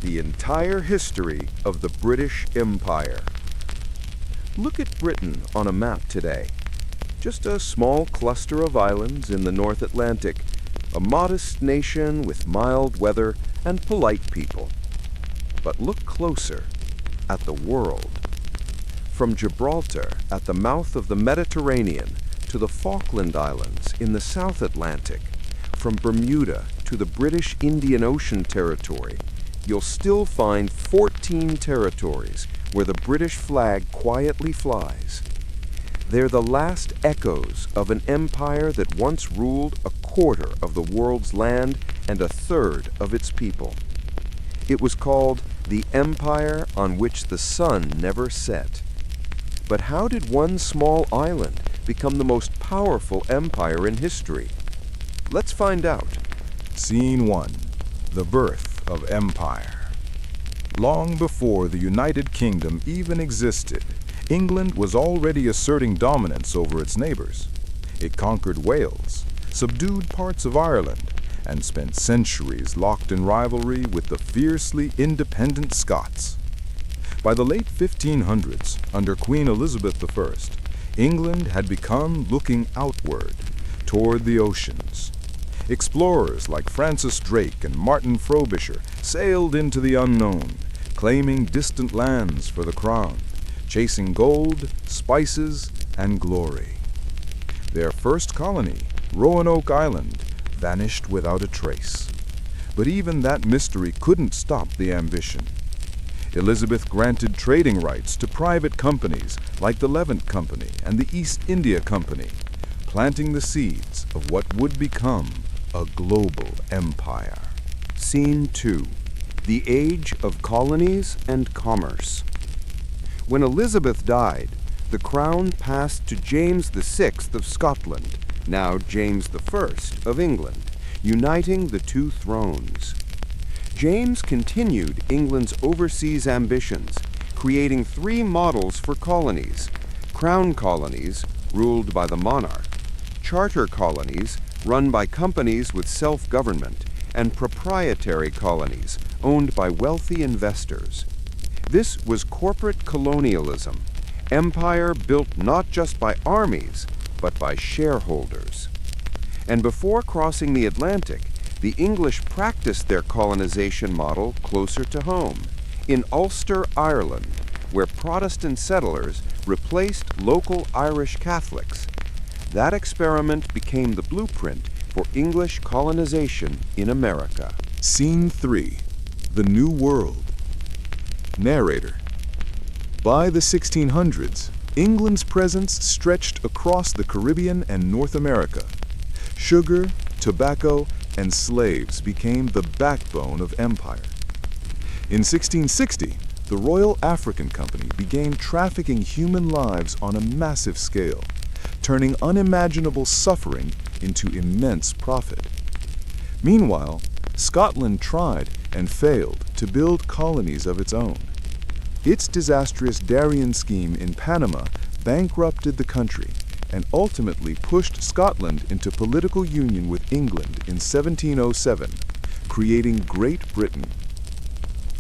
The entire history of the British Empire. Look at Britain on a map today. Just a small cluster of islands in the North Atlantic, a modest nation with mild weather and polite people. But look closer at the world. From Gibraltar at the mouth of the Mediterranean to the Falkland Islands in the South Atlantic, from Bermuda to the British Indian Ocean Territory, you'll still find 14 territories where the British flag quietly flies. They're the last echoes of an empire that once ruled a quarter of the world's land and a third of its people. It was called the Empire on which the sun never set. But how did one small island become the most powerful empire in history? Let's find out. Scene 1. The birth of empire. Long before the United Kingdom even existed, England was already asserting dominance over its neighbors. It conquered Wales, subdued parts of Ireland, and spent centuries locked in rivalry with the fiercely independent Scots. By the late 1500s, under Queen Elizabeth I, England had begun looking outward, toward the oceans. Explorers like Francis Drake and Martin Frobisher sailed into the unknown, claiming distant lands for the crown, chasing gold, spices, and glory. Their first colony, Roanoke Island, vanished without a trace. But even that mystery couldn't stop the ambition. Elizabeth granted trading rights to private companies like the Levant Company and the East India Company, planting the seeds of what would become a global empire. Scene 2. The Age of Colonies and Commerce. When Elizabeth died, the crown passed to James VI of Scotland, now James I of England, uniting the two thrones. James continued England's overseas ambitions, creating 3 models for colonies: crown colonies, ruled by the monarch; charter colonies, run by companies with self-government; and proprietary colonies, owned by wealthy investors. This was corporate colonialism, empire built not just by armies, but by shareholders. And before crossing the Atlantic, the English practiced their colonization model closer to home, in Ulster, Ireland, where Protestant settlers replaced local Irish Catholics. That experiment became the blueprint for English colonization in America. Scene 3. The New World. Narrator. By the 1600s, England's presence stretched across the Caribbean and North America. Sugar, tobacco, and slaves became the backbone of empire. In 1660, the Royal African Company began trafficking human lives on a massive scale, turning unimaginable suffering into immense profit. Meanwhile, Scotland tried and failed to build colonies of its own. Its disastrous Darien scheme in Panama bankrupted the country and ultimately pushed Scotland into political union with England in 1707, creating Great Britain.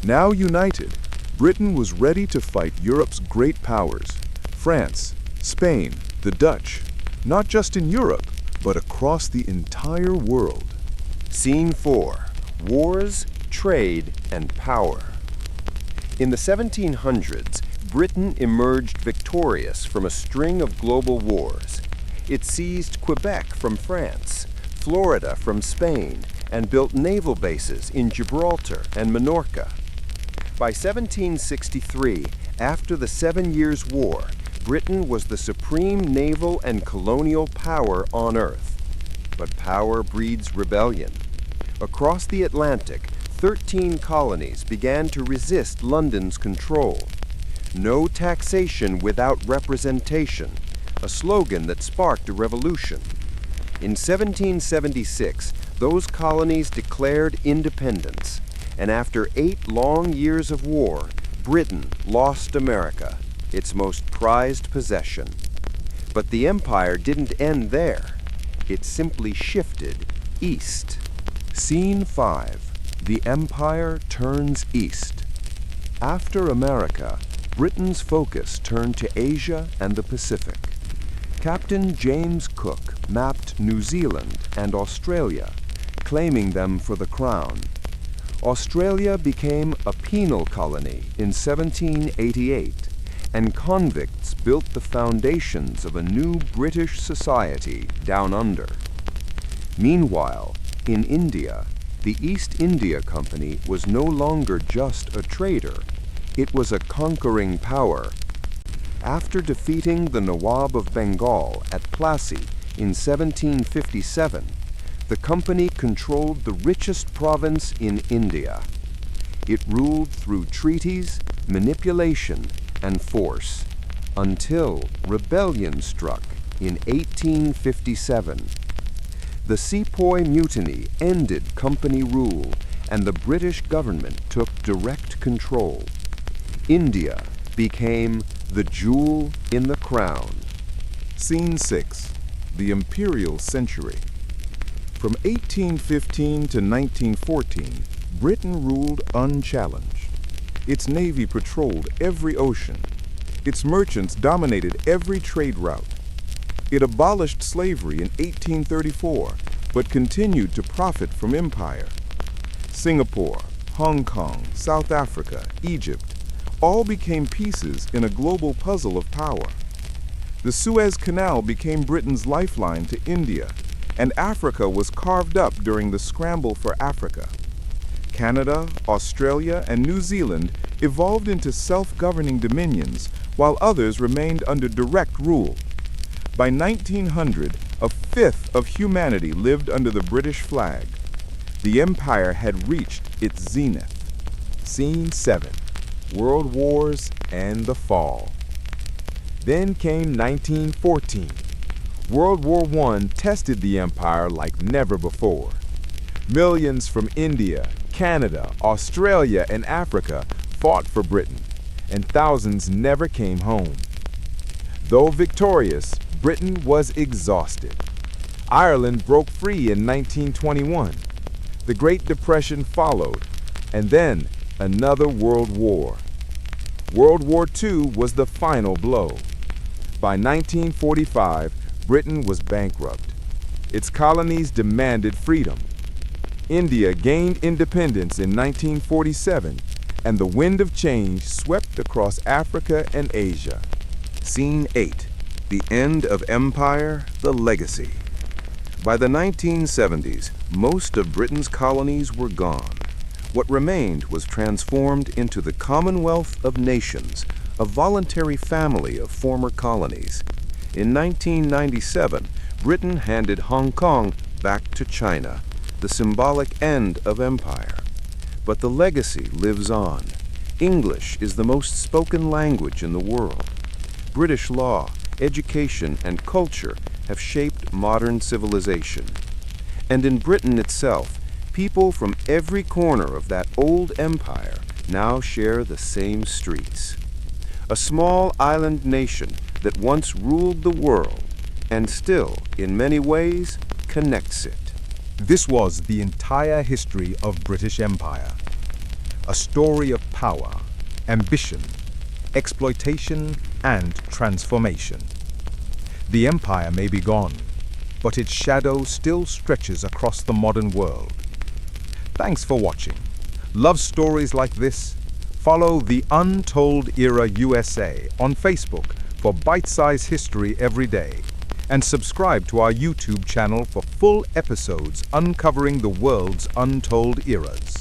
Now united, Britain was ready to fight Europe's great powers, France, Spain, the Dutch, not just in Europe, but across the entire world. Scene 4. Wars, Trade, and Power. In the 1700s, Britain emerged victorious from a string of global wars. It seized Quebec from France, Florida from Spain, and built naval bases in Gibraltar and Minorca. By 1763, after the 7 Years' War, Britain was the supreme naval and colonial power on Earth. But power breeds rebellion. Across the Atlantic, 13 colonies began to resist London's control. No taxation without representation, a slogan that sparked a revolution. In 1776, those colonies declared independence, and after 8 long years of war, Britain lost America, its most prized possession. But the empire didn't end there. It simply shifted east. Scene 5. the empire turns east. After America, Britain's focus turned to Asia and the Pacific. Captain James Cook mapped New Zealand and Australia, claiming them for the crown. Australia became a penal colony in 1788, and convicts built the foundations of a new British society down under. Meanwhile, in India, the East India Company was no longer just a trader, it was a conquering power. After defeating the Nawab of Bengal at Plassey in 1757, the company controlled the richest province in India. It ruled through treaties, manipulation, and force, until rebellion struck in 1857. The Sepoy Mutiny ended company rule, and the British government took direct control. India became the jewel in the crown. Scene 6. The Imperial Century. From 1815 to 1914, Britain ruled unchallenged. Its navy patrolled every ocean. Its merchants dominated every trade route. It abolished slavery in 1834, but continued to profit from empire. Singapore, Hong Kong, South Africa, Egypt, all became pieces in a global puzzle of power. The Suez Canal became Britain's lifeline to India, and Africa was carved up during the scramble for Africa. Canada, Australia, and New Zealand evolved into self-governing dominions, while others remained under direct rule. By 1900, a fifth of humanity lived under the British flag. The empire had reached its zenith. Scene 7. World Wars and the Fall. Then came 1914. World War I tested the empire like never before. Millions from India, Canada, Australia, and Africa fought for Britain, and thousands never came home. Though victorious, Britain was exhausted. Ireland broke free in 1921. The Great Depression followed, and then another world war. World War II was the final blow. By 1945, Britain was bankrupt. Its colonies demanded freedom. India gained independence in 1947, and the wind of change swept across Africa and Asia. Scene 8. The End of Empire, the Legacy. By the 1970s, most of Britain's colonies were gone. What remained was transformed into the Commonwealth of Nations, a voluntary family of former colonies. In 1997, Britain handed Hong Kong back to China, the symbolic end of empire. But the legacy lives on. English is the most spoken language in the world. British law, education, and culture have shaped modern civilization. And in Britain itself, people from every corner of that old empire now share the same streets. A small island nation that once ruled the world and still, in many ways, connects it. This was the entire history of British Empire. A story of power, ambition, exploitation, and transformation. The empire may be gone, but its shadow still stretches across the modern world. Thanks for watching. Love stories like this? Follow the Untold Era USA on Facebook for bite-sized history every day, and subscribe to our YouTube channel for full episodes uncovering the world's untold eras.